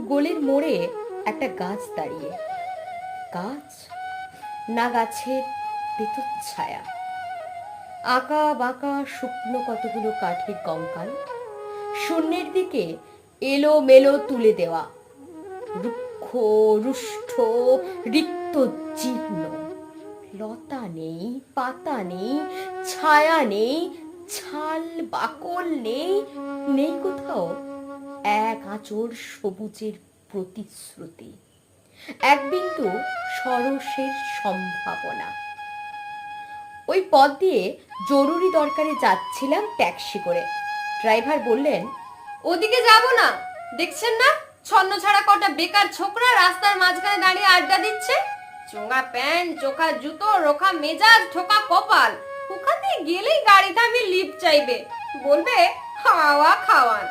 গলির মোড়ে একটা গাছ দাঁড়িয়ে, গাছ না গাছের ভেতর ছায়া, আঁকা বাঁকা শুকনো কতগুলো কাঠের কঙ্কাল, শূন্যের দিকে এলো মেলো তুলে দেওয়া, রুক্ষ রুষ্ঠ রিক্ত জীর্ণ, লতা নেই, পাতা নেই, ছায়া নেই, ছাল বাকল নেই, নেই কোথাও এক আঁচড় সবুজের প্রতিশ্রুতি, এক বিন্দু সরসের সম্ভাবনা। ওই পথ দিয়ে জরুরি দরকারে যাচ্ছিলাম ট্যাক্সি করে। ড্রাইভার বললেন, ওদিকে যাব না, দেখছেন না ছন্ন ছাড়া কটা বেকার ছোকরা রাস্তার মাঝখানে দাঁড়িয়ে আড্ডা দিচ্ছে। চোঙা প্যান্ট, চোখা জুতো, রোখা মেজাজ, ঠোকা কপাল। ওখান দিয়ে গেলেই গাড়ি থামিয়ে লিফট চাইবে, বলবে হাওয়া খাওয়ান।